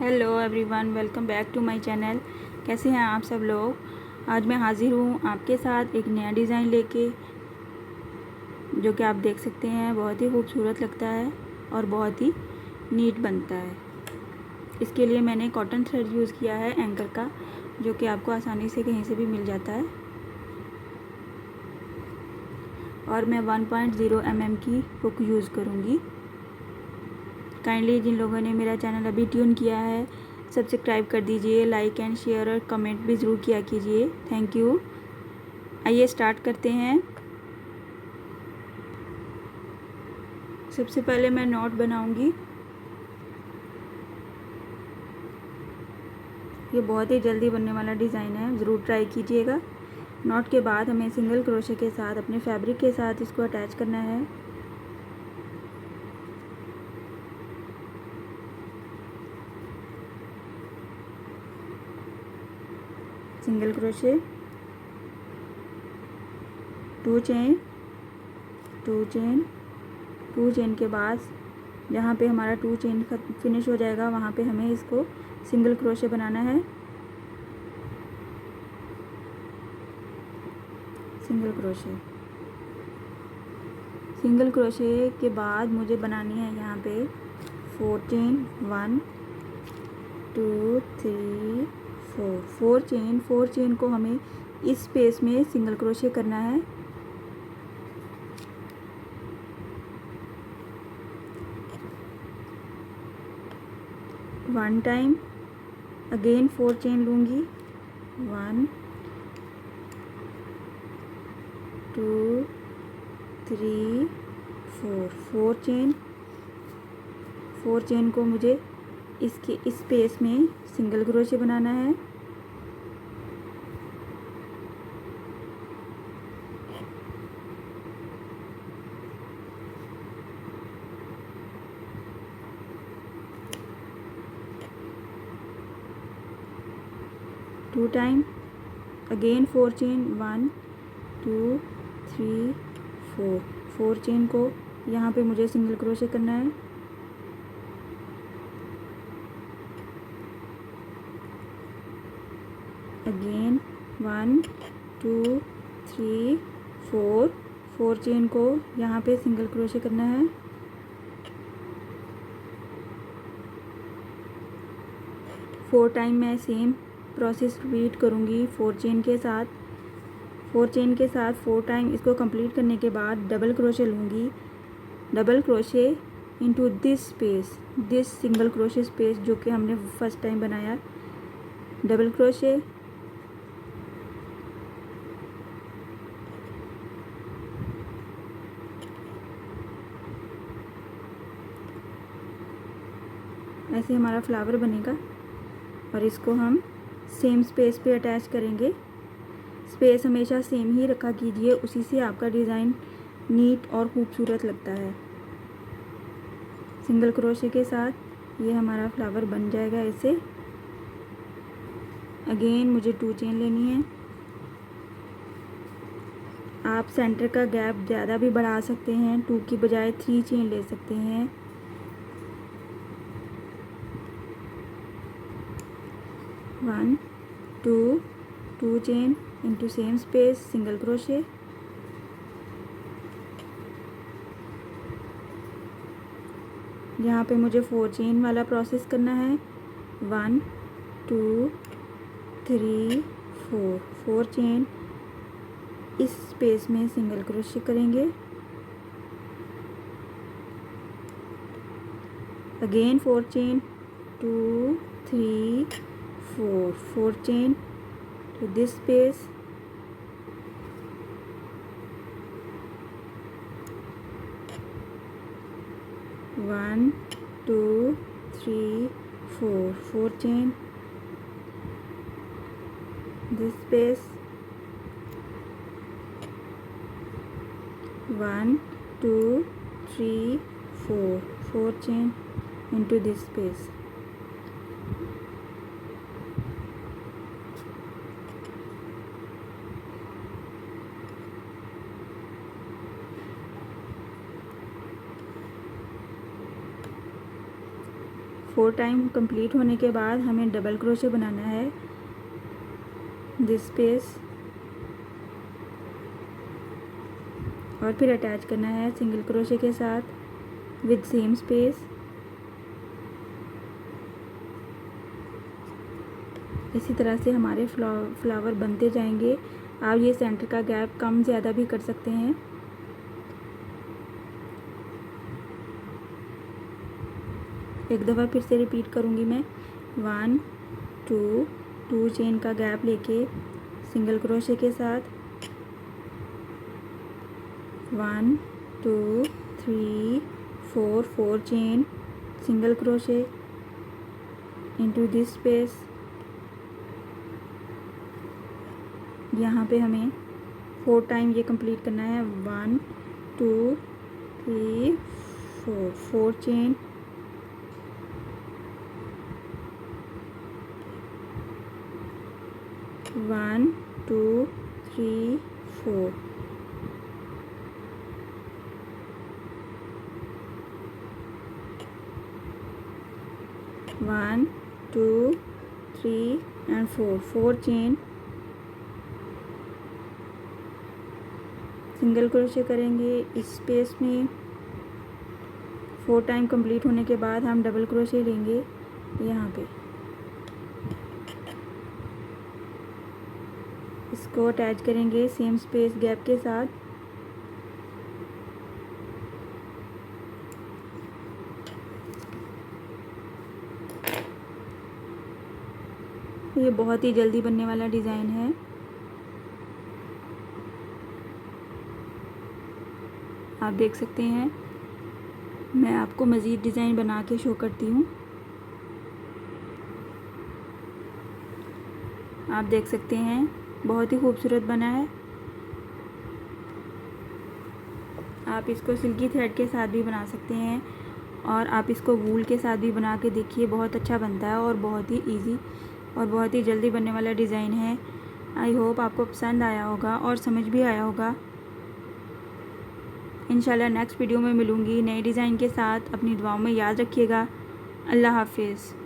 Hello everyone, welcome back to my channel. कैसे हैं आप सब लोग। आज मैं हाज़िर हूँ आपके साथ एक नया डिज़ाइन लेके, जो कि आप देख सकते हैं बहुत ही खूबसूरत लगता है और बहुत ही नीट बनता है। इसके लिए मैंने कॉटन थ्रेड यूज़ किया है एंकर का, जो कि आपको आसानी से कहीं से भी मिल जाता है। और मैं 1.0 mm की हुक यूज़ करूँगी। काइंडली जिन लोगों ने मेरा चैनल अभी ट्यून किया है, सब्सक्राइब कर दीजिए, लाइक एंड शेयर और कमेंट भी ज़रूर किया कीजिए। Thank you. आइए स्टार्ट करते हैं। सबसे पहले मैं नॉट बनाऊंगी। ये बहुत ही जल्दी बनने वाला डिज़ाइन है, ज़रूर ट्राई कीजिएगा। नॉट के बाद हमें सिंगल क्रोशे के साथ अपने फैब्रिक के साथ इसको अटैच करना है। Single crochet, 2 chain, 2 chain, 2 chain के बाद जहाँ पे हमारा 2 चेन फिनिश हो जाएगा वहाँ पे हमें इसको सिंगल क्रोशे बनाना है। सिंगल क्रोशे, सिंगल क्रोशे के बाद मुझे बनानी है यहाँ पे 4 चेन, 1 2 3 4, 4 चेन। 4 चेन को हमें इस स्पेस में सिंगल क्रोशे करना है। वन टाइम अगेन 4 चेन लूँगी, 1 2 3 4, 4 चेन। 4 चेन को मुझे इसके इस स्पेस में सिंगल क्रोशे बनाना है। Two time again 4 chain, 1 2 3 4, 4 chain को यहाँ पे मुझे सिंगल क्रोशे करना है। अगेन 1 2 3 4, 4 चेन को यहाँ पे सिंगल क्रोशे करना है। फोर टाइम मैं सेम प्रोसेस रिपीट करूँगी 4 चेन के साथ। 4 चेन के साथ 4 टाइम इसको कंप्लीट करने के बाद डबल क्रोशे लूँगी। Double crochet into this space, this single crochet space जो कि हमने फर्स्ट टाइम बनाया। डबल क्रोशे, ऐसे हमारा फ्लावर बनेगा और इसको हम सेम स्पेस पे अटैच करेंगे। स्पेस हमेशा सेम ही रखा कीजिए, उसी से आपका डिज़ाइन नीट और खूबसूरत लगता है। सिंगल क्रोशे के साथ ये हमारा फ्लावर बन जाएगा ऐसे। अगेन मुझे 2 चेन लेनी है। आप सेंटर का गैप ज़्यादा भी बढ़ा सकते हैं, 2 की बजाय 3 चेन ले सकते हैं। One two 2 chain into same space single crochet. यहाँ पे मुझे 4 चेन वाला प्रोसेस करना है। 1 2 3 4, 4 चेन इस स्पेस में सिंगल क्रोशे करेंगे। Again 4 chain, 2 3 4, 4 chain to this space। One two three four, 4 chain this space। 1 2 3 4, 4 chain into this space। 4 time complete होने के बाद हमें डबल क्रोशे बनाना है दिस स्पेस और फिर अटैच करना है सिंगल क्रोशे के साथ विद सेम स्पेस। इसी तरह से हमारे फ्लावर बनते जाएंगे। आप ये सेंटर का गैप कम ज़्यादा भी कर सकते हैं। एक दफ़ा फिर से रिपीट करूँगी मैं। 1 2 चेन का गैप लेके सिंगल क्रोशे के साथ 1 2 3 4 chain single crochet into this space. यहाँ पे हमें 4 टाइम ये कंप्लीट करना है। 1 2 3 4 chain 1 2 3 4 1 2 3 and 4 chain single crochet करेंगे इस स्पेस में। 4 टाइम कंप्लीट होने के बाद हम डबल क्रोशे लेंगे यहाँ पे, इसको अटैच करेंगे सेम स्पेस गैप के साथ। ये बहुत ही जल्दी बनने वाला डिज़ाइन है। आप देख सकते हैं। मैं आपको मज़ीद डिज़ाइन बना के शो करती हूँ। आप देख सकते हैं बहुत ही खूबसूरत बना है। आप इसको सिल्की थ्रेड के साथ भी बना सकते हैं और आप इसको वूल के साथ भी बना के देखिए, बहुत अच्छा बनता है और बहुत ही इजी और बहुत ही जल्दी बनने वाला डिज़ाइन है। आई होप आपको पसंद आया होगा और समझ भी आया होगा। इंशाल्लाह नेक्स्ट वीडियो में मिलूँगी नए डिज़ाइन के साथ। अपनी दुआओं में याद रखिएगा। अल्लाह हाफिज़।